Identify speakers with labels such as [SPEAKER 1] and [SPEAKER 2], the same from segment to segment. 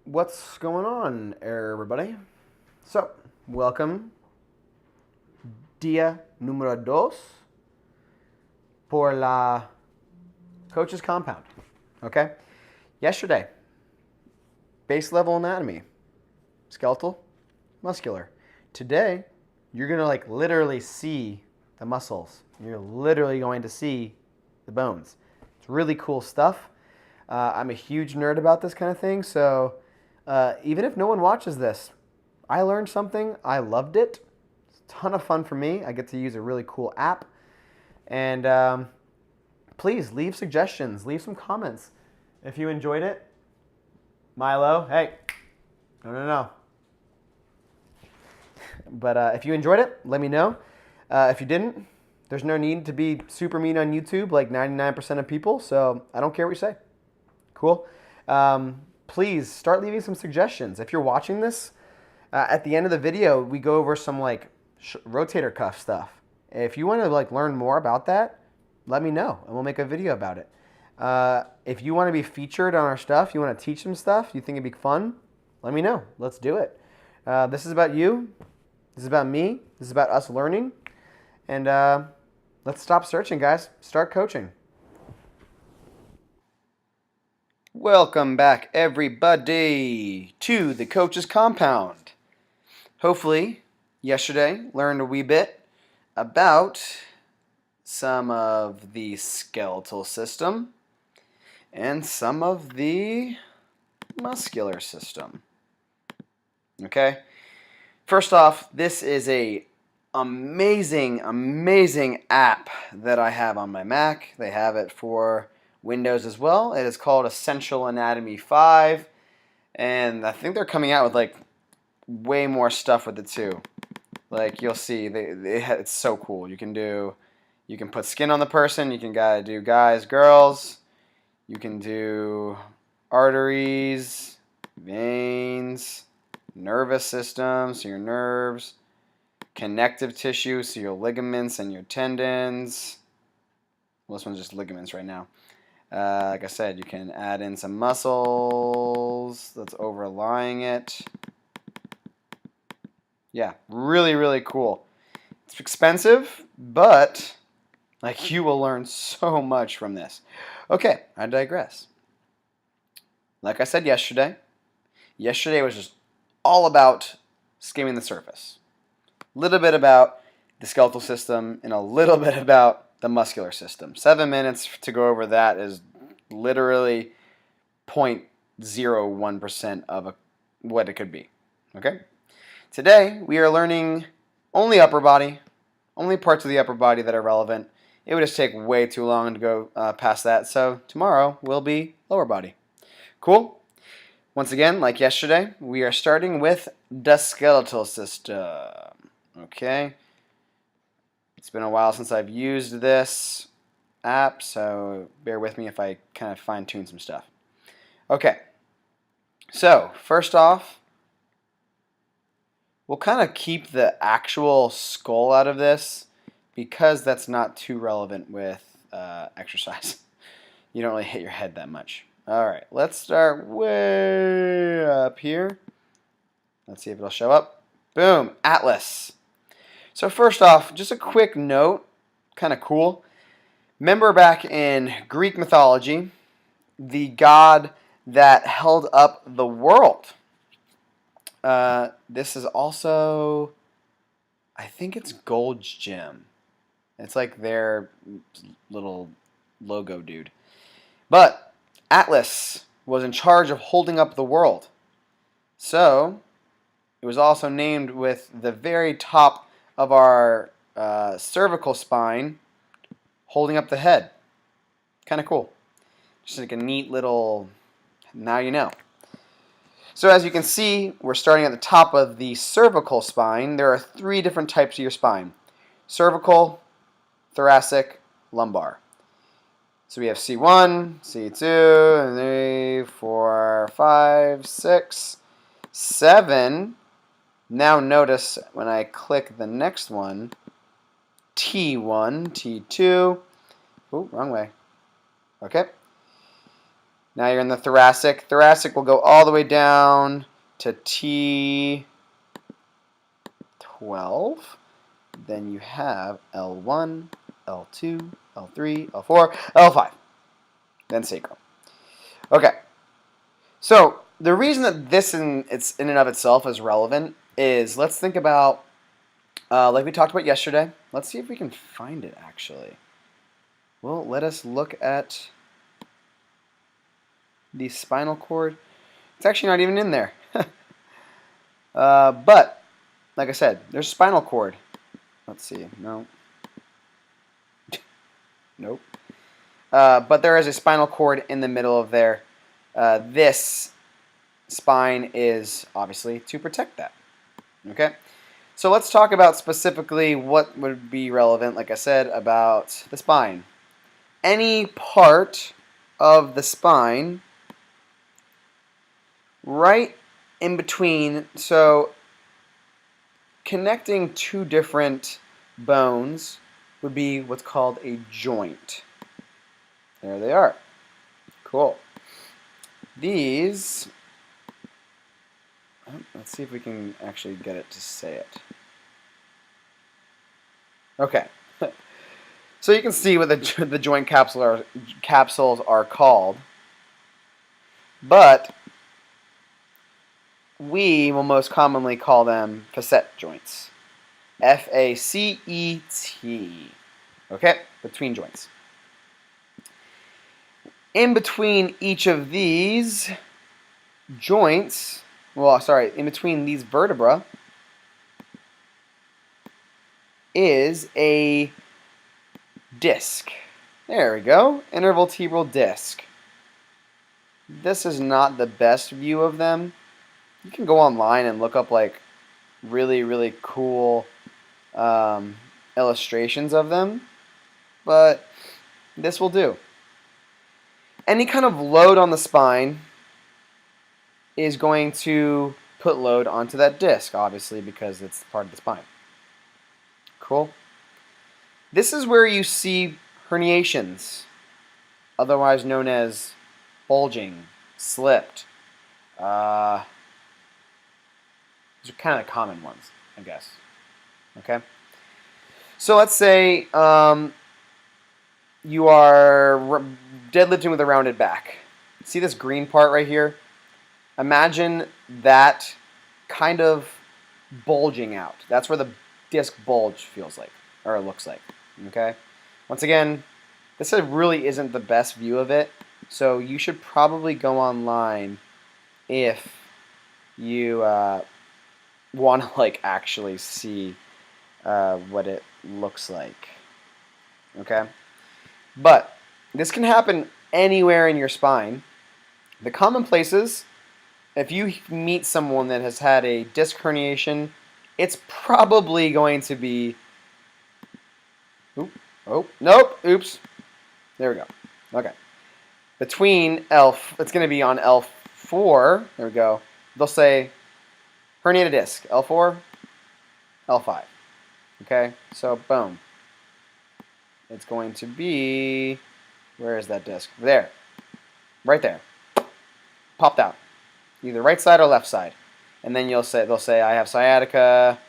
[SPEAKER 1] What's going on, everybody? So, welcome. Día número dos por la Coach's Compound. Okay? Yesterday, base level anatomy, skeletal, muscular. Today, you're going to literally see the muscles. You're literally going to see the bones. It's really cool stuff. I'm a huge nerd about this kind of thing, so even if no one watches this, I learned something. I loved it. It's a ton of fun for me. I get to use a really cool app. And please leave suggestions. Leave some comments. If you enjoyed it, Milo, hey, no. But if you enjoyed it, let me know. If you didn't, there's no need to be super mean on YouTube like 99% of people, so I don't care what you say. Cool. Please start leaving some suggestions. If you're watching this, at the end of the video, we go over some rotator cuff stuff. If you want to learn more about that, let me know, and we'll make a video about it. If you want to be featured on our stuff, you want to teach some stuff, you think it'd be fun, let me know. Let's do it. This is about you. This is about me. This is about us learning. And let's stop searching, guys. Start coaching. Welcome back, everybody, to the Coach's Compound. Hopefully, yesterday learned a wee bit about some of the skeletal system and some of the muscular system. Okay? First off, this is a amazing app that I have on my Mac. They have it for Windows as well. It is called Essential Anatomy 5, and I think they're coming out with way more stuff with it too. You'll see, it's so cool. You can put skin on the person. You can do guys, girls. You can do arteries, veins, nervous system, so your nerves, connective tissue, so your ligaments and your tendons. Well, this one's just ligaments right now. Like I said, you can add in some muscles that's overlying it. Yeah, really cool. It's expensive, but you will learn so much from this. Okay, I digress. Like I said yesterday was just all about skimming the surface. A little bit about the skeletal system and a little bit about the muscular system. 7 minutes to go over that is literally 0.01% of what it could be. Okay? Today, we are learning only upper body, only parts of the upper body that are relevant. It would just take way too long to go past that, so tomorrow will be lower body. Cool? Once again, like yesterday, we are starting with the skeletal system. Okay? It's been a while since I've used this app, so bear with me if I kind of fine-tune some stuff. Okay, so first off, we'll kind of keep the actual skull out of this because that's not too relevant with exercise. You don't really hit your head that much. All right, let's start way up here. Let's see if it'll show up. Boom, Atlas. So first off, just a quick note, kind of cool. Remember back in Greek mythology, the god that held up the world. This is also, I think it's Gold's Gym. It's like their little logo dude. But Atlas was in charge of holding up the world. So it was also named with the very top of our cervical spine holding up the head. Kind of cool. Just like a neat little, now you know. So as you can see, we're starting at the top of the cervical spine. There are 3 different types of your spine. Cervical, thoracic, lumbar. So we have C1, C2, 3, 4, 5, 6, 7. Now notice when I click the next one, T1, T2. Oh, wrong way. Okay. Now you're in the thoracic. Thoracic will go all the way down to T12. Then you have L1, L2, L3, L4, L5. Then sacrum. Okay. So the reason that this in and of itself is relevant is, let's think about, like we talked about yesterday. Let's see if we can find it actually. Well, let us look at the spinal cord. It's actually not even in there. But, like I said, there's spinal cord. Let's see. No. Nope. But there is a spinal cord in the middle of there. This spine is obviously to protect that. Okay? So let's talk about specifically what would be relevant, like I said, about the spine. Any part of the spine right in between, so connecting two different bones would be what's called a joint. There they are. Cool. These, let's see if we can actually get it to say it. Okay. So you can see what the joint capsules are called, but we will most commonly call them facet joints. F-A-C-E-T. Okay? Between joints. In between each of these joints, in between these vertebrae is a disc. There we go. Intervertebral disc. This is not the best view of them. You can go online and look up like really, really cool illustrations of them, but this will do. Any kind of load on the spine is going to put load onto that disc, obviously, because it's part of the spine. Cool. This is where you see herniations, otherwise known as bulging, slipped. These are kind of the common ones, I guess. Okay? So let's say you are deadlifting with a rounded back. See this green part right here? Imagine that kind of bulging out. That's where the disc bulge feels like, or looks like. Okay? Once again, this really isn't the best view of it, so you should probably go online if you want to like actually see what it looks like. Okay? But this can happen anywhere in your spine. The common places, if you meet someone that has had a disc herniation, it's probably going to be, oops. There we go. Okay. Between it's going to be on L4, there we go. They'll say herniated disc, L4, L5. Okay, so boom. It's going to be, where is that disc? There. Right there. Popped out. Either right side or left side. And then they'll say I have sciatica.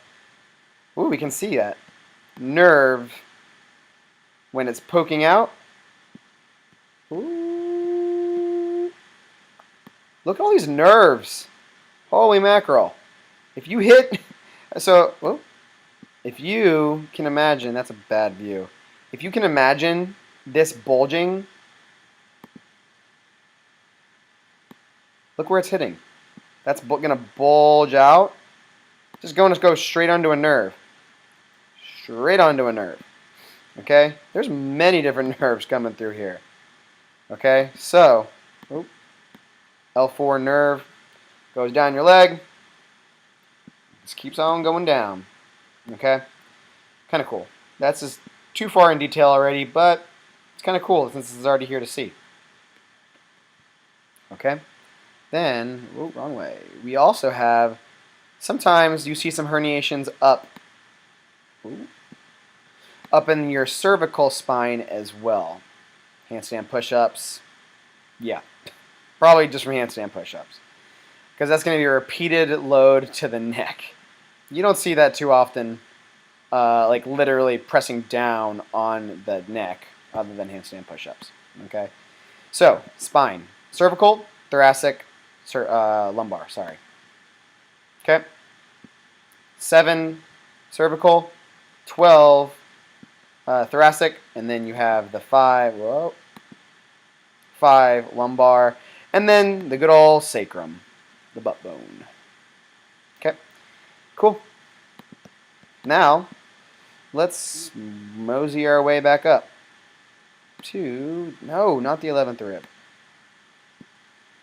[SPEAKER 1] Ooh, we can see that. Nerve, when it's poking out. Ooh. Look at all these nerves. Holy mackerel. If you hit, if you can imagine, that's a bad view. If you can imagine this bulging, look where it's hitting. That's going to bulge out. Just going to go straight onto a nerve. Straight onto a nerve. Okay? There's many different nerves coming through here. Okay? So, L4 nerve goes down your leg. Just keeps on going down. Okay? Kind of cool. That's just too far in detail already, but it's kind of cool since it's already here to see. Okay? Then, wrong way. We also have, sometimes you see some herniations up in your cervical spine as well. Handstand push-ups. Yeah. Probably just from handstand push-ups, because that's going to be a repeated load to the neck. You don't see that too often, like literally pressing down on the neck, other than handstand push-ups. Okay, so spine, cervical, thoracic, lumbar. Sorry. Okay, 7 cervical, 12 thoracic, and then you have the 5 lumbar, and then the good old sacrum, the butt bone. Okay, cool. Now, let's mosey our way back up to, no, not the 11th rib,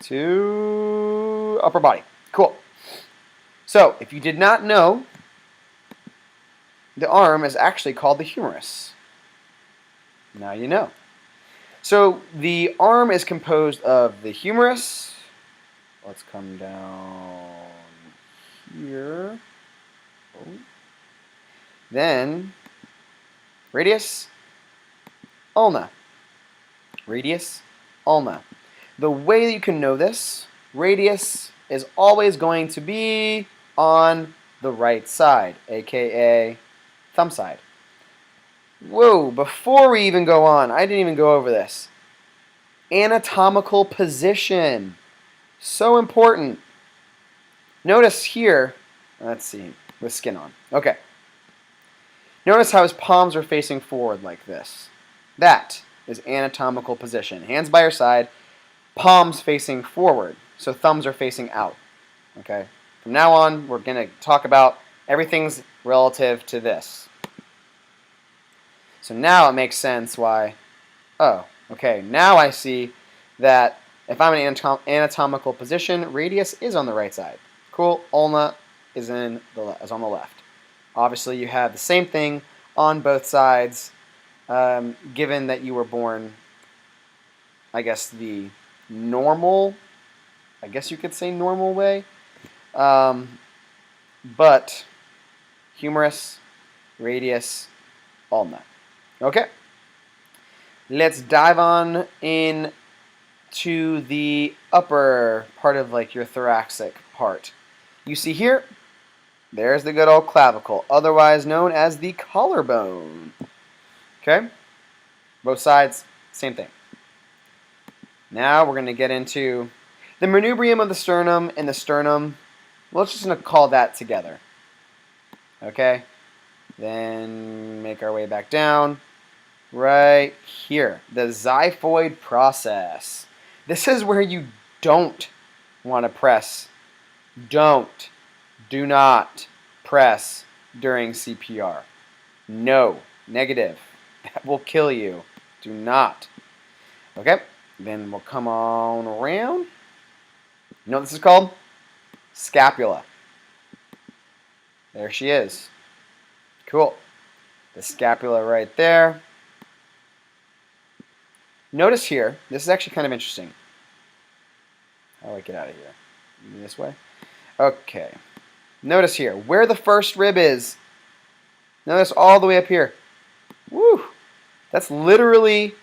[SPEAKER 1] to upper body. Cool. So, if you did not know, the arm is actually called the humerus. Now you know. So the arm is composed of the humerus. Let's come down here. Oh. Then radius, ulna. Radius, ulna. The way that you can know this, radius is always going to be on the right side, aka thumb side. Whoa, before we even go on, I didn't even go over this. Anatomical position. So important. Notice here, let's see, with skin on. Okay. Notice how his palms are facing forward like this. That is anatomical position. Hands by your side, palms facing forward. So thumbs are facing out. Okay. From now on, we're going to talk about everything's relative to this. So now it makes sense why, oh, okay, now I see that if I'm in an anatomical position, radius is on the right side. Cool, ulna is on the left. Obviously, you have the same thing on both sides, given that you were born, I guess, the normal, I guess you could say normal way. But humerus, radius, ulna. Okay, let's dive on in to the upper part of like your thoracic part. You see here, there's the good old clavicle, otherwise known as the collarbone. Okay, both sides, same thing. Now we're going to get into the manubrium of the sternum and the sternum. Let's just call that together. Okay, then make our way back down. Right here, the xiphoid process. This is where you don't want to press. Do not press during CPR. No, negative. That will kill you. Do not. Okay, then we'll come on around. You know what this is called? Scapula. There she is. Cool. The scapula right there. Notice here, this is actually kind of interesting. How do I get out of here? This way? Okay. Notice here, where the first rib is. Notice all the way up here. Woo! That's literally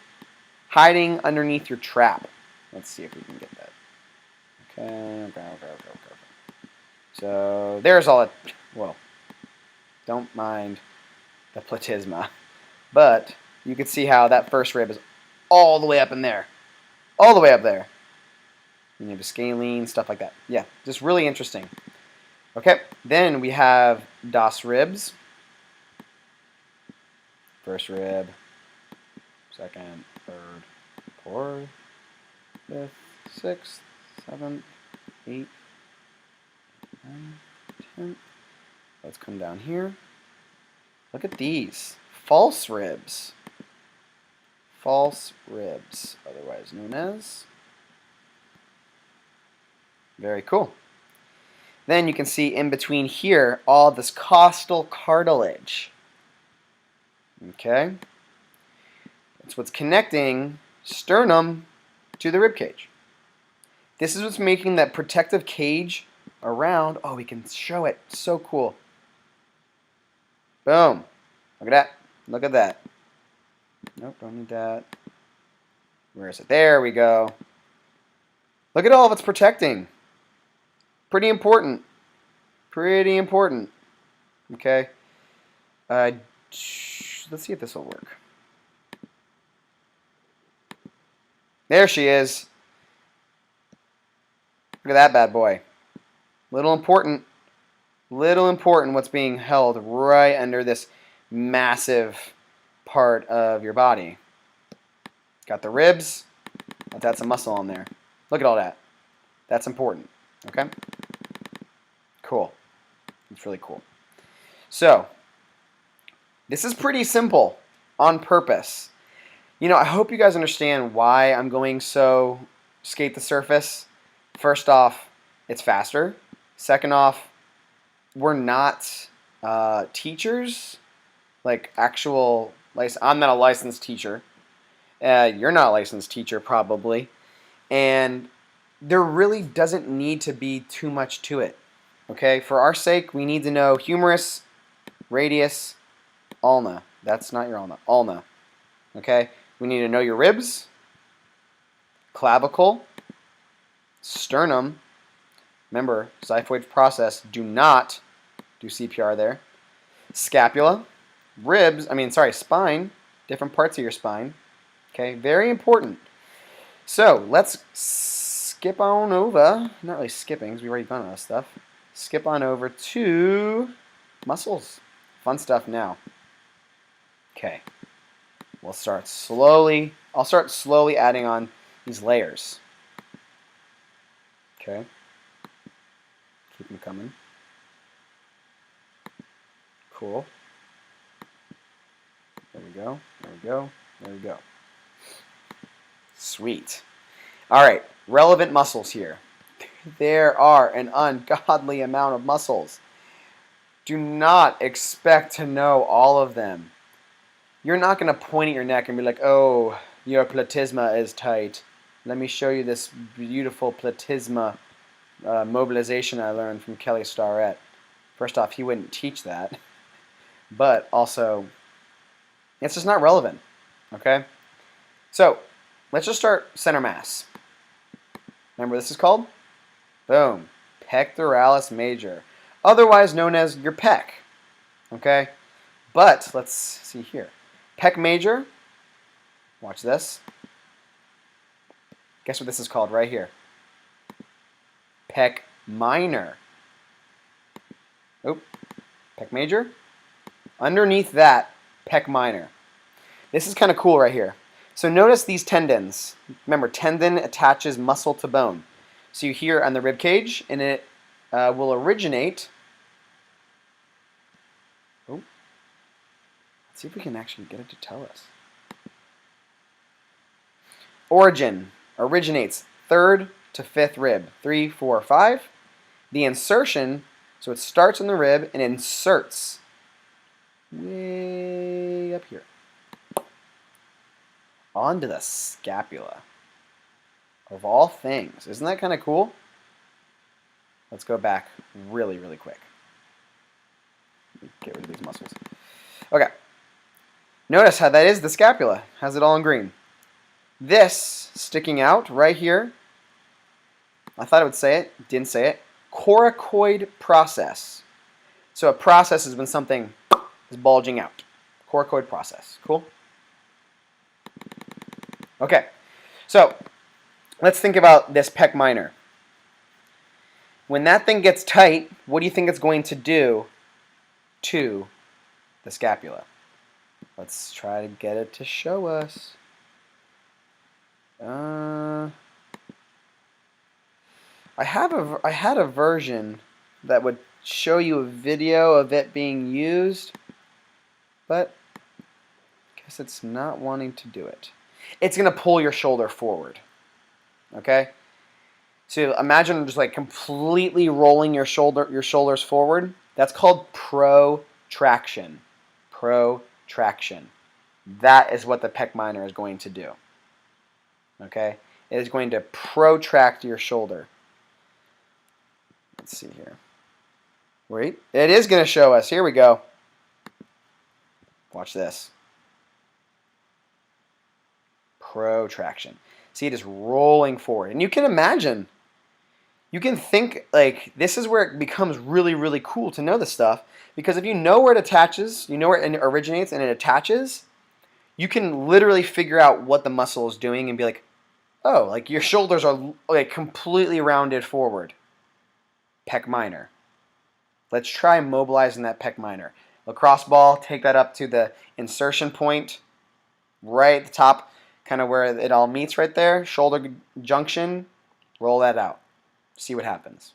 [SPEAKER 1] hiding underneath your trap. Let's see if we can get that. Okay. So there's all it. Well, don't mind the platysma. But you can see how that first rib is all the way up in there. All the way up there. And you have a scalene, stuff like that. Yeah, just really interesting. Okay, then we have das ribs. First rib, second, third, fourth, fifth, sixth, seventh, eighth, ninth, 10th. Let's come down here. Look at these. False ribs. False ribs, otherwise known as. Very cool. Then you can see in between here all this costal cartilage. Okay? That's what's connecting sternum to the rib cage. This is what's making that protective cage around. Oh, we can show it. So cool. Boom. Look at that. Look at that. Nope, don't need that. Where is it? There we go. Look at all of it's protecting. Pretty important. Pretty important. Okay. Let's see if this will work. There she is. Look at that bad boy. Little important what's being held right under this massive part of your body. Got the ribs. Let's add some muscle on there. Look at all that. That's important. Okay? Cool. It's really cool. So, this is pretty simple on purpose. You know, I hope you guys understand why I'm going so skate the surface. First off, it's faster. Second off, we're not teachers, like actual. I'm not a licensed teacher. You're not a licensed teacher, probably. And there really doesn't need to be too much to it. Okay? For our sake, we need to know humerus, radius, ulna. That's not your ulna. Ulna. Okay? We need to know your ribs, clavicle, sternum. Remember, xiphoid process. Do not do CPR there. Scapula, spine, different parts of your spine. Okay, very important. So let's skip on over. Not really skipping, because we already done all this stuff. Skip on over to muscles. Fun stuff now. Okay. We'll start slowly. I'll start slowly adding on these layers. Okay. Keep them coming. Cool. There we go. There we go. There we go. Sweet. All right. Relevant muscles here. There are an ungodly amount of muscles. Do not expect to know all of them. You're not going to point at your neck and be like, oh, your platysma is tight. Let me show you this beautiful platysma mobilization I learned from Kelly Starrett. First off, he wouldn't teach that. But also, it's just not relevant. Okay? So, let's just start center mass. Remember what this is called? Boom. Pectoralis major. Otherwise known as your pec. Okay? But, let's see here. Pec major. Watch this. Guess what this is called right here? Pec minor. Oop. Pec major. Underneath that, pec minor. This is kind of cool right here. So notice these tendons. Remember, tendon attaches muscle to bone. So you hear on the rib cage, and it will originate. Oh, let's see if we can actually get it to tell us. Originates 3rd to 5th rib. 3, 4, 5. The insertion, so it starts in the rib and inserts way up here onto the scapula. Of all things. Isn't that kind of cool? Let's go back really, really quick. Get rid of these muscles. Okay. Notice how that is the scapula. Has it all in green. This sticking out right here, I thought it would say it, didn't say it. Coracoid process. So a process is when something is bulging out. Coracoid process. Cool? Okay. So let's think about this pec minor. When that thing gets tight, what do you think it's going to do to the scapula? Let's try to get it to show us. I had a version that would show you a video of it being used, but I guess it's not wanting to do it. It's going to pull your shoulder forward. Okay? So imagine just like completely rolling your shoulders forward. That's called protraction. Protraction. That is what the pec minor is going to do. Okay? It is going to protract your shoulder. Let's see here. Wait. It is going to show us. Here we go. Watch this. Protraction. See it is rolling forward. And you can imagine, you can think like this is where it becomes really, really cool to know this stuff, because if you know where it attaches, you know where it originates and it attaches, you can literally figure out what the muscle is doing and be like, oh, like your shoulders are like completely rounded forward. Pec minor. Let's try mobilizing that pec minor. Lacrosse ball, take that up to the insertion point, right at the top, kind of where it all meets right there. Shoulder junction, roll that out. See what happens.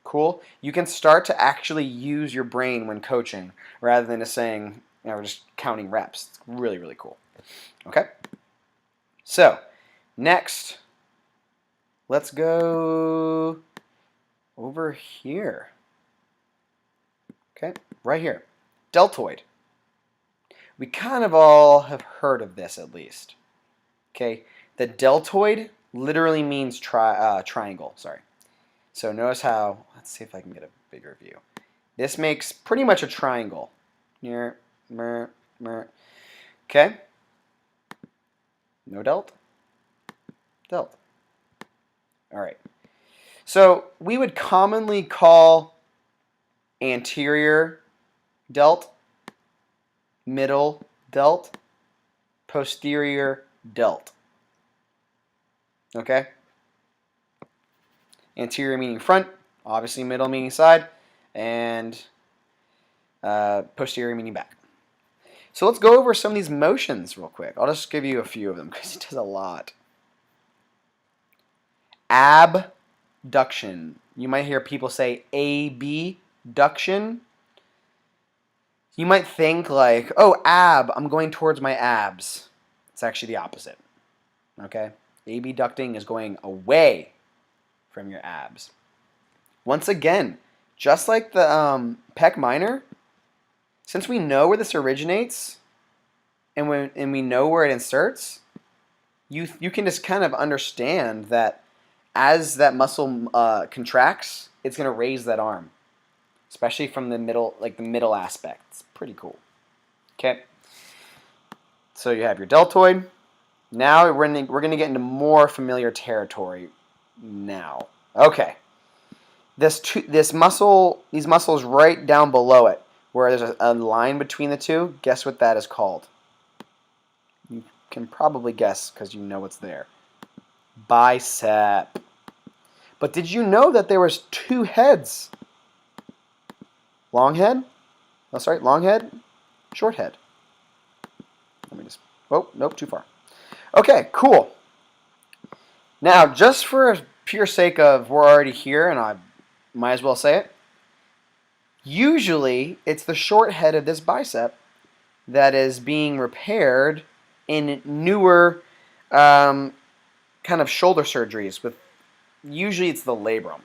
[SPEAKER 1] Cool? You can start to actually use your brain when coaching rather than just saying, you know, just counting reps. It's really, really cool. Okay? So, next, let's go over here. Okay, right here. Deltoid. We kind of all have heard of this at least. Okay, the deltoid literally means triangle. Sorry. So notice how, let's see if I can get a bigger view. This makes pretty much a triangle. Okay. No delt? Delt. All right. So we would commonly call anterior delt, middle delt, posterior delt. Okay? Anterior meaning front, obviously middle meaning side, and posterior meaning back. So let's go over some of these motions real quick. I'll just give you a few of them because it does a lot. Abduction. You might hear people say abduction. You might think like, oh, I'm going towards my abs. It's actually the opposite. Okay? Abducting is going away from your abs. Once again, just like the pec minor, since we know where this originates and we know where it inserts, you can just kind of understand that as that muscle contracts, it's going to raise that arm, especially from the middle, like the middle aspect. It's pretty cool. Okay. So you have your deltoid. Now we're going to get into more familiar territory now. Okay. These muscles right down below it, where there's a line between the two, guess what that is called? You can probably guess because you know what's there. Bicep. But did you know that there was two heads? Long head? Oh, sorry, long head, short head. Let me just, oh, nope, too far. Okay, cool. Now, just for pure sake of we're already here, and I might as well say it, usually it's the short head of this bicep that is being repaired in newer kind of shoulder surgeries. Usually it's the labrum.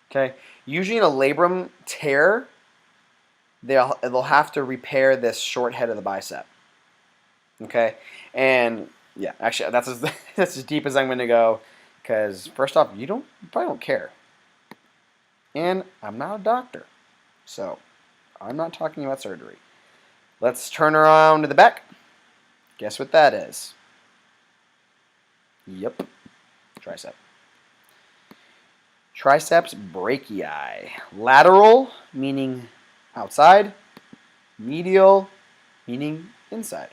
[SPEAKER 1] Okay, usually in a labrum tear, they'll have to repair this short head of the bicep. Okay, and yeah, actually that's as deep as I'm going to go, because first off, you probably don't care, and I'm not a doctor, so I'm not talking about surgery. Let's turn around to the back. Guess what that is? Yep, tricep. Triceps brachii. Lateral, meaning outside. Medial, meaning inside.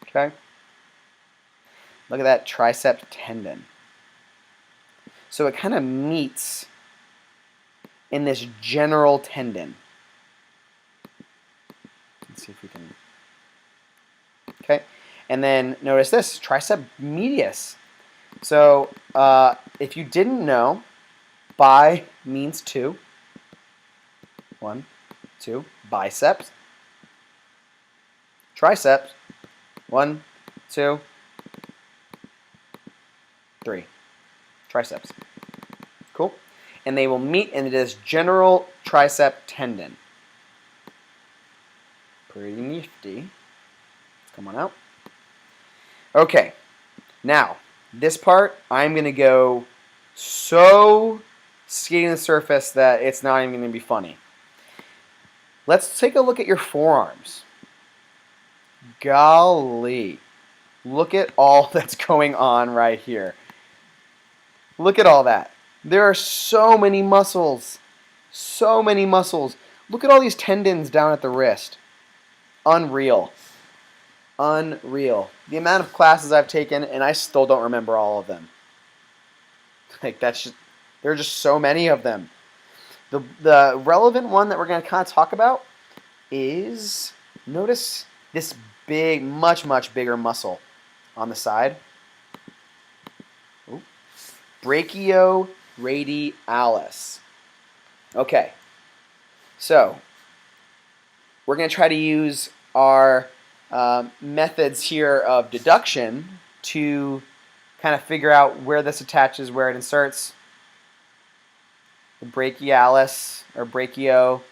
[SPEAKER 1] Okay? Look at that tricep tendon. So it kind of meets in this general tendon. Let's see if we can. Okay? And then notice this, tricep medius. So if you didn't know, bi means two. 1, 2. Biceps. Triceps. 1, 2, 3. Triceps. Cool? And they will meet in this general tricep tendon. Pretty nifty. Come on out. Okay. Now, this part, I'm going to go so skating the surface that it's not even going to be funny. Let's take a look at your forearms. Golly. Look at all that's going on right here. Look at all that. There are so many muscles. So many muscles. Look at all these tendons down at the wrist. Unreal. Unreal. The amount of classes I've taken, and I still don't remember all of them. Like, that's just, there are just so many of them. The relevant one that we're going to kind of talk about is, notice this big, much, much bigger muscle on the side. Ooh. Brachioradialis. Okay, so we're going to try to use our methods here of deduction to kind of figure out where this attaches, where it inserts. The brachialis, or brachio,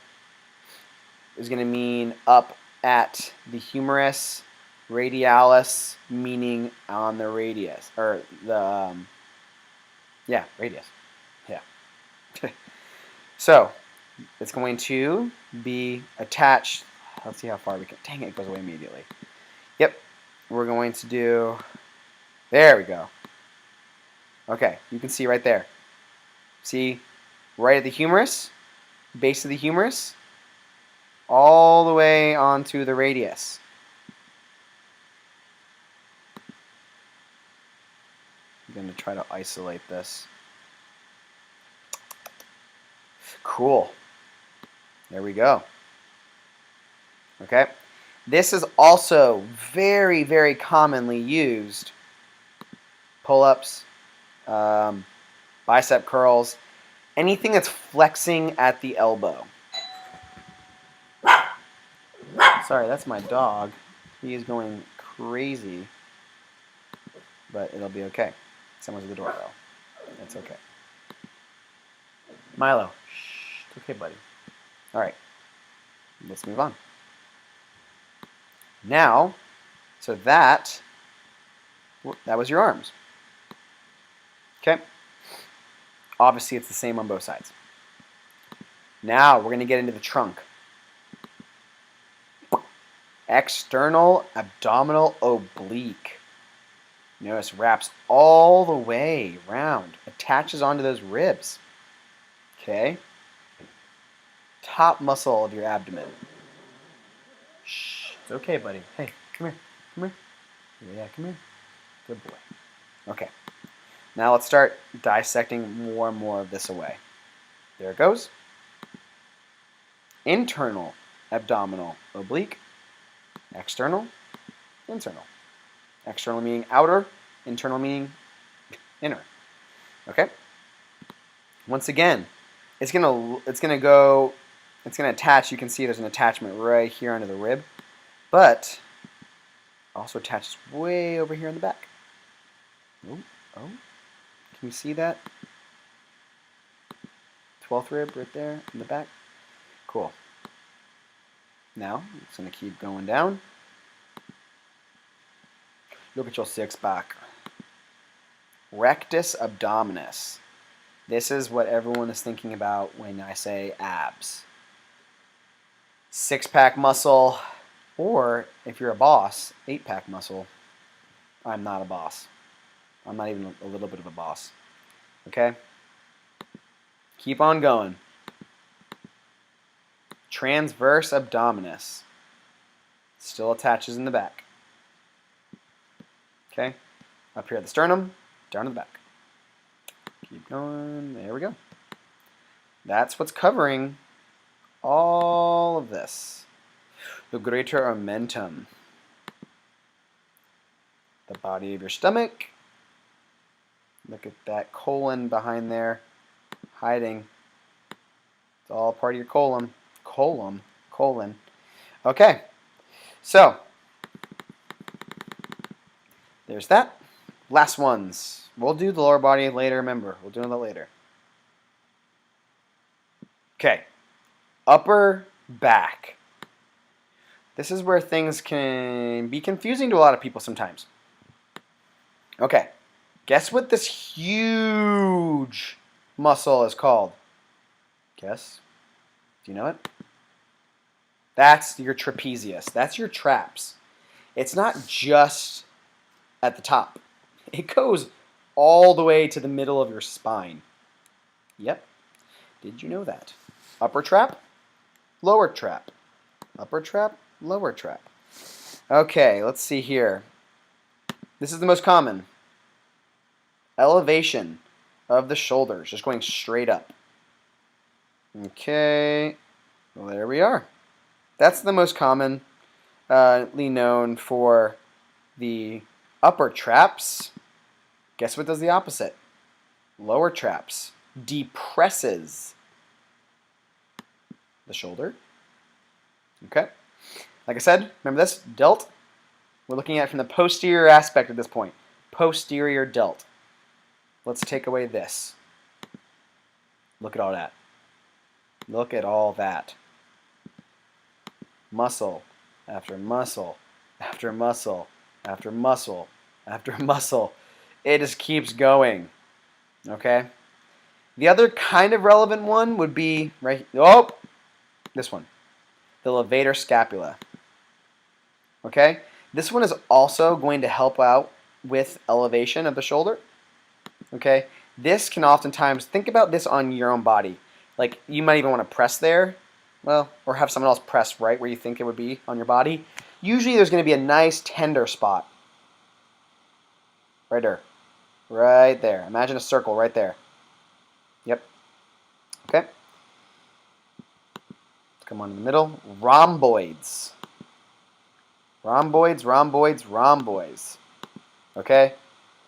[SPEAKER 1] is going to mean up at the humerus. Radialis meaning on the radius, or the, yeah, radius. Yeah. So, it's going to be attached. Let's see how far we can. Dang it, it goes away immediately. Yep. We're going to do. There we go. Okay, you can see right there. See, right at the humerus, base of the humerus, all the way onto the radius. I'm going to try to isolate this. Cool. There we go. Okay. This is also very, very commonly used. Pull-ups, bicep curls, anything that's flexing at the elbow. Sorry, that's my dog. He is going crazy, but it'll be okay. Someone's at the doorbell. It's okay. Milo, shh, it's okay, buddy. All right, let's move on. Now, so that was your arms. Okay. Obviously, it's the same on both sides. Now, we're going to get into the trunk. External abdominal oblique. Notice wraps all the way around, attaches onto those ribs. Okay. Top muscle of your abdomen. Shh, it's okay, buddy. Hey, come here. Come here. Yeah, come here. Good boy. Okay. Now let's start dissecting more and more of this away. There it goes. Internal abdominal oblique. External, internal. External meaning outer, internal meaning inner. Okay? Once again, it's gonna attach. You can see there's an attachment right here under the rib, but also attaches way over here in the back. Oh, can you see that? 12th rib right there in the back. Cool. Now, it's going to keep going down. Look at your six-pack. Rectus abdominis. This is what everyone is thinking about when I say abs. Six-pack muscle, or if you're a boss, eight-pack muscle. I'm not a boss. I'm not even a little bit of a boss. Okay? Keep on going. Transverse abdominis. Still attaches in the back. Okay? Up here at the sternum, down to the back. Keep going. There we go. That's what's covering all of this. The greater omentum. The body of your stomach. Look at that colon behind there, hiding. It's all part of your colon. Colon. Okay. So, there's that. Last ones. We'll do the lower body later, remember. We'll do that later. Okay. Upper back. This is where things can be confusing to a lot of people sometimes. Okay. Guess what this huge muscle is called? Guess? Do you know it? That's your trapezius. That's your traps. It's not just at the top. It goes all the way to the middle of your spine. Yep. Did you know that? Upper trap, lower trap. Upper trap, lower trap. Okay, let's see here. This is the most common. Elevation of the shoulders, just going straight up. Okay, well, there we are. That's the most commonly known for the upper traps. Guess what does the opposite? Lower traps. Depresses the shoulder. Okay. Like I said, remember this? Delt. We're looking at it from the posterior aspect at this point. Posterior delt. Let's take away this. Look at all that. Look at all that. Muscle after muscle after muscle after muscle after muscle. It just keeps going. Okay? The other kind of relevant one would be right. Oh, this one. The levator scapula. Okay? This one is also going to help out with elevation of the shoulder. Okay? This can oftentimes, think about this on your own body. Like, you might even want to press there, well, or have someone else press right where you think it would be on your body. Usually there's going to be a nice tender spot. Right there. Right there. Imagine a circle right there. Yep. Okay. Let's come on in the middle. Rhomboids. Rhomboids, rhomboids, rhomboids. Okay?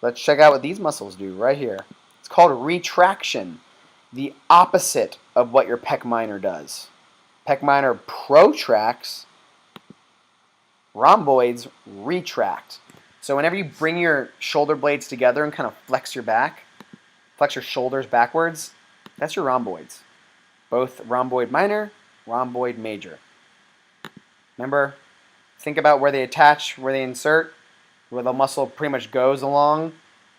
[SPEAKER 1] Let's check out what these muscles do right here. It's called retraction. The opposite of what your pec minor does. Pec minor protracts. Rhomboids retract. So whenever you bring your shoulder blades together and kind of flex your back, flex your shoulders backwards, that's your rhomboids. Both rhomboid minor, rhomboid major. Remember, think about where they attach, where they insert, where the muscle pretty much goes along,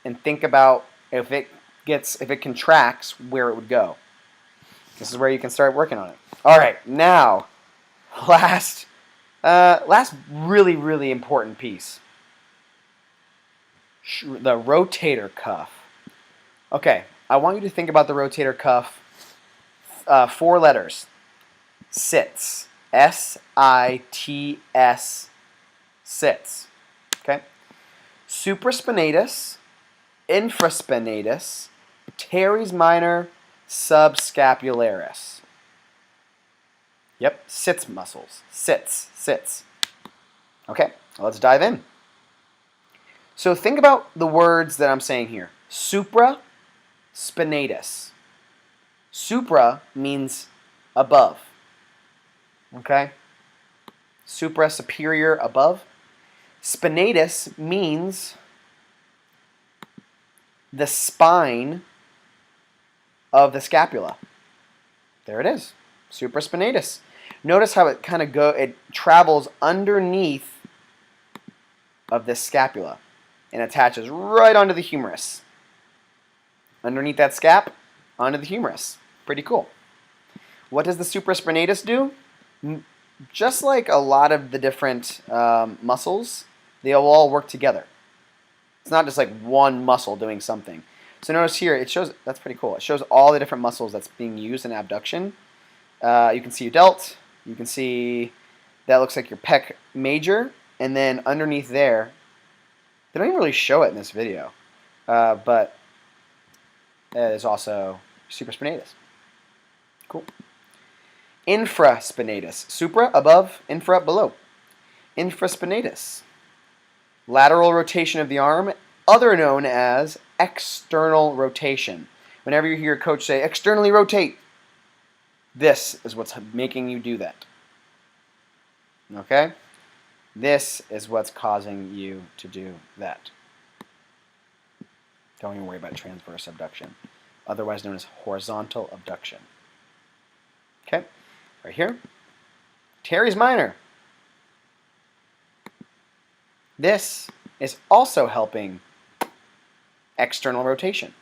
[SPEAKER 1] and think about if it contracts, where it would go. This is where you can start working on it. All right, now, last really, really important piece. The rotator cuff. Okay, I want you to think about the rotator cuff. 4 letters. Sits. S-I-T-S. Sits. Okay? Supraspinatus, infraspinatus, teres minor, subscapularis. Yep, sits muscles. Sits. Okay, let's dive in. So think about the words that I'm saying here. Supraspinatus. Supra means above. Okay? Supra, superior, above. Spinatus means the spine of the scapula. There it is. Supraspinatus. Notice how it it travels underneath of this scapula and attaches right onto the humerus. Underneath that scap, onto the humerus. Pretty cool. What does the supraspinatus do? Just like a lot of the different muscles, they all work together. It's not just like one muscle doing something. So notice here, it shows, that's pretty cool. It shows all the different muscles that's being used in abduction. You can see your delt. You can see that looks like your pec major. And then underneath there, they don't even really show it in this video, but there's also supraspinatus. Cool. Infraspinatus. Supra, above, infra, below. Infraspinatus. Lateral rotation of the arm, other known as external rotation. Whenever you hear a coach say, externally rotate, this is what's making you do that. Okay? This is what's causing you to do that. Don't even worry about transverse abduction, otherwise known as horizontal abduction. Okay? Right here. Teres minor. This is also helping external rotation.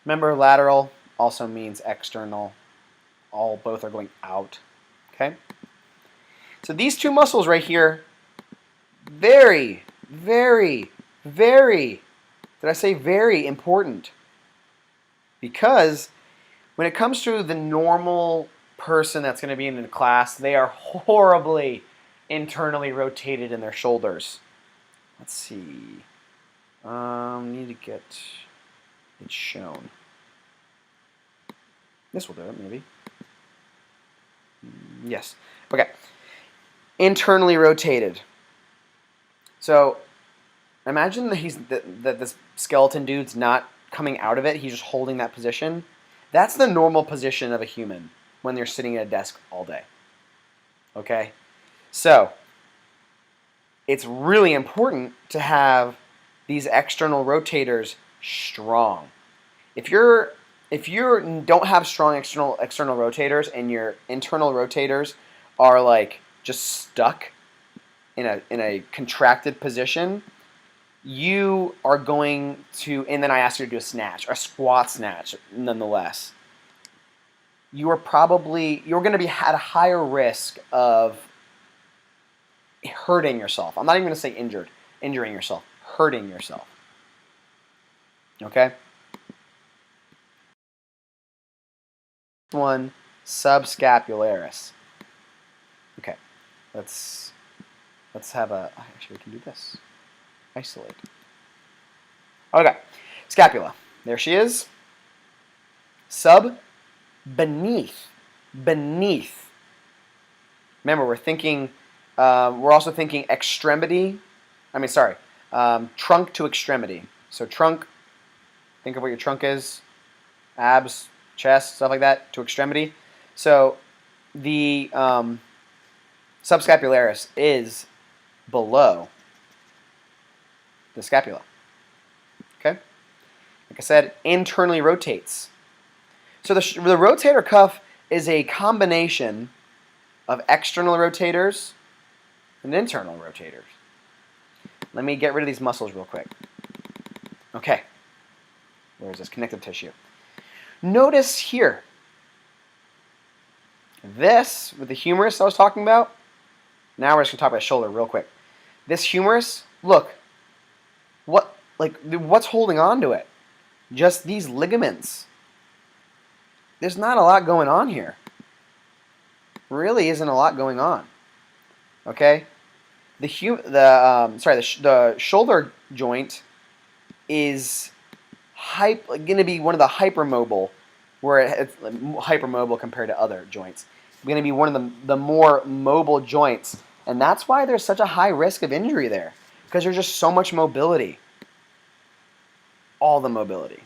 [SPEAKER 1] Remember, lateral also means external. Both are going out. Okay? So these two muscles right here, very, very, Very, did I say very important? Because when it comes to the normal person that's going to be in the class, they are horribly internally rotated in their shoulders. Let's see. Need to get it shown. This will do it, maybe. Yes. Okay. Internally rotated. So imagine that this skeleton dude's not coming out of it. He's just holding that position. That's the normal position of a human when they're sitting at a desk all day. Okay? So it's really important to have these external rotators strong. If you don't have strong external rotators and your internal rotators are like just stuck in a contracted position, you are going to, and then I ask you to do a snatch, a squat snatch nonetheless, you're going to be at a higher risk of hurting yourself. I'm not even going to say injuring yourself, hurting yourself. Okay? One, subscapularis. Okay, let's have a, actually we can do this. Isolate. Okay, scapula. There she is. Sub, beneath. Beneath. Remember, we're also thinking extremity. Trunk to extremity. So trunk, think of what your trunk is. Abs, chest, stuff like that, to extremity. So the subscapularis is below the scapula. Okay? Like I said, internally rotates. So the rotator cuff is a combination of external rotators and internal rotators. Let me get rid of these muscles real quick. Okay. Where's this connective tissue? Notice here, this, with the humerus I was talking about, now we're just going to talk about shoulder real quick. This humerus, look, what's holding on to it? Just these ligaments. There's not a lot going on here. Really isn't a lot going on. Okay? The shoulder joint is going to be one of the hypermobile, where it's hypermobile compared to other joints. It's going to be one of the more mobile joints, and that's why there's such a high risk of injury there, because there's just so much mobility. All the mobility.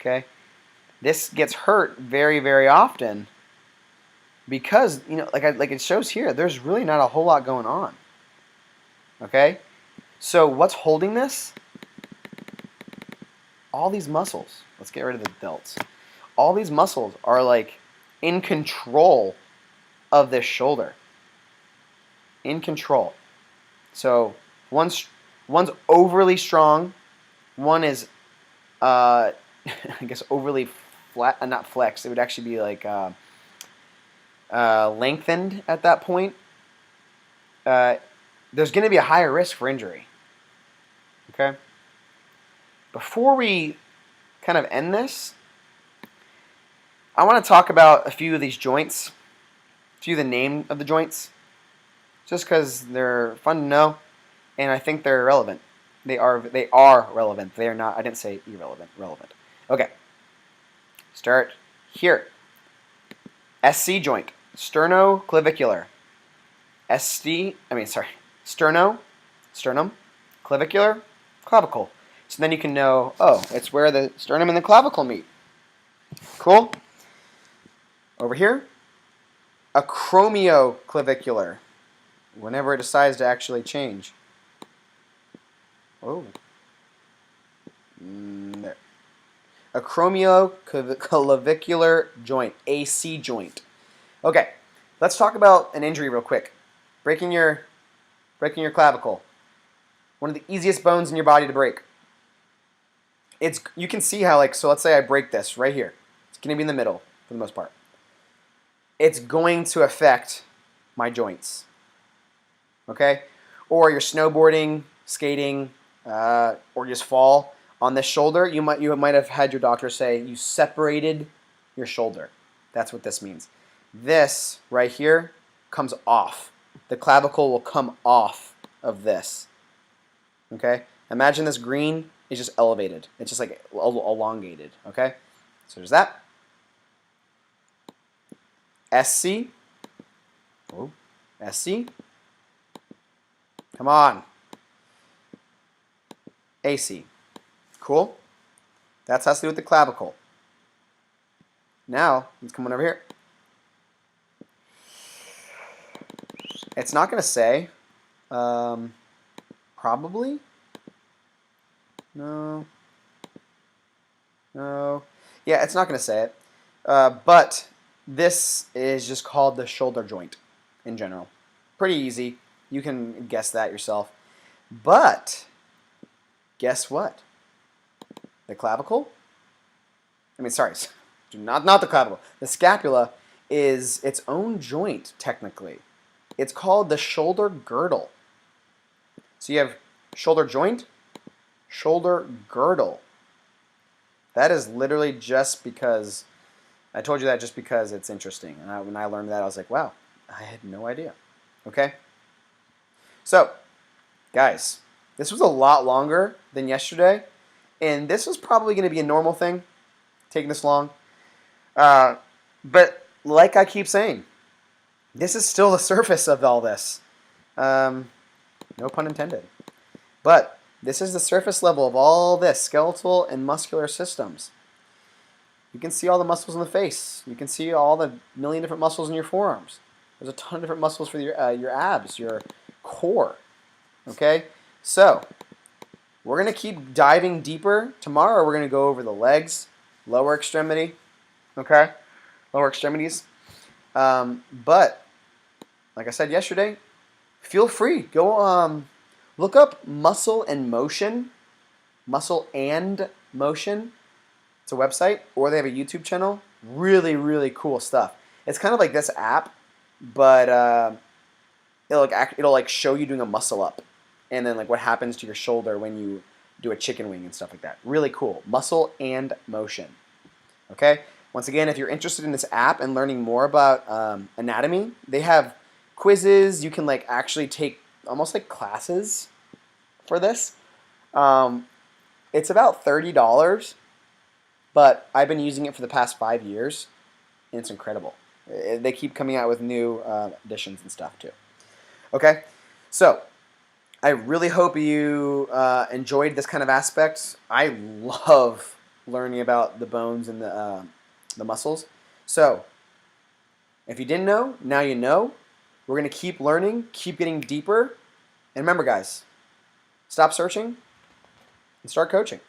[SPEAKER 1] Okay? This gets hurt very, very often because, like it shows here, there's really not a whole lot going on. Okay? So what's holding this? All these muscles. Let's get rid of the delts. All these muscles are like in control of this shoulder. In control. So one's overly strong. One is, I guess, overly flat, not flexed. It would actually be like lengthened at that point. There's going to be a higher risk for injury. Okay? Before we kind of end this, I want to talk about a few of these joints, a few of the name of the joints, just because they're fun to know, and I think they're relevant. They are relevant. They are not, I didn't say irrelevant, relevant. Okay. Start here. SC joint, sternoclavicular. Sternum, clavicular, clavicle. So then you can know, oh, it's where the sternum and the clavicle meet. Cool? Over here, acromioclavicular. Whenever it decides to actually change. Oh. There. Acromioclavicular joint, AC joint. Okay, let's talk about an injury real quick. Breaking your clavicle. One of the easiest bones in your body to break. You can see how, so let's say I break this right here. It's going to be in the middle for the most part. It's going to affect my joints. Okay? Or you're snowboarding, skating, or just fall on this shoulder, you might have had your doctor say you separated your shoulder. That's what this means. This right here comes off. The clavicle will come off of this. Okay? Imagine this green is just elevated. It's just like elongated. Okay? So there's that. SC. Oh, SC. Come on. AC. Cool? That has to do with the clavicle. Now, let's come on over here. It's not going to say. Probably? No. No. Yeah, it's not going to say it. But this is just called the shoulder joint in general. Pretty easy. You can guess that yourself. But guess what? The clavicle? I mean, sorry, not the clavicle. The scapula is its own joint, technically. It's called the shoulder girdle. So you have shoulder joint, shoulder girdle. That is literally just because, I told you that just because it's interesting. And when I learned that, I was like, wow, I had no idea. Okay? So, guys, this was a lot longer than yesterday. And this was probably going to be a normal thing, taking this long. But like I keep saying, this is still the surface of all this. No pun intended. But this is the surface level of all this, skeletal and muscular systems. You can see all the muscles in the face. You can see all the million different muscles in your forearms. There's a ton of different muscles for your abs, your core. Okay? So, we're going to keep diving deeper. Tomorrow we're going to go over the legs, lower extremity. Okay? Lower extremities. But, like I said yesterday, feel free. Go look up Muscle and Motion. Muscle and Motion. It's a website, or they have a YouTube channel. Really, really cool stuff. It's kind of like this app, but it'll like show you doing a muscle up, and then like what happens to your shoulder when you do a chicken wing and stuff like that. Really cool. Muscle and Motion. Okay. Once again, if you're interested in this app and learning more about anatomy, they have quizzes. You can like actually take almost like classes for this. It's about $30. But I've been using it for the past 5 years, and it's incredible. They keep coming out with new additions and stuff too. Okay, so I really hope you enjoyed this kind of aspect. I love learning about the bones and the muscles. So if you didn't know, now you know. We're going to keep learning, keep getting deeper. And remember, guys, stop searching and start coaching.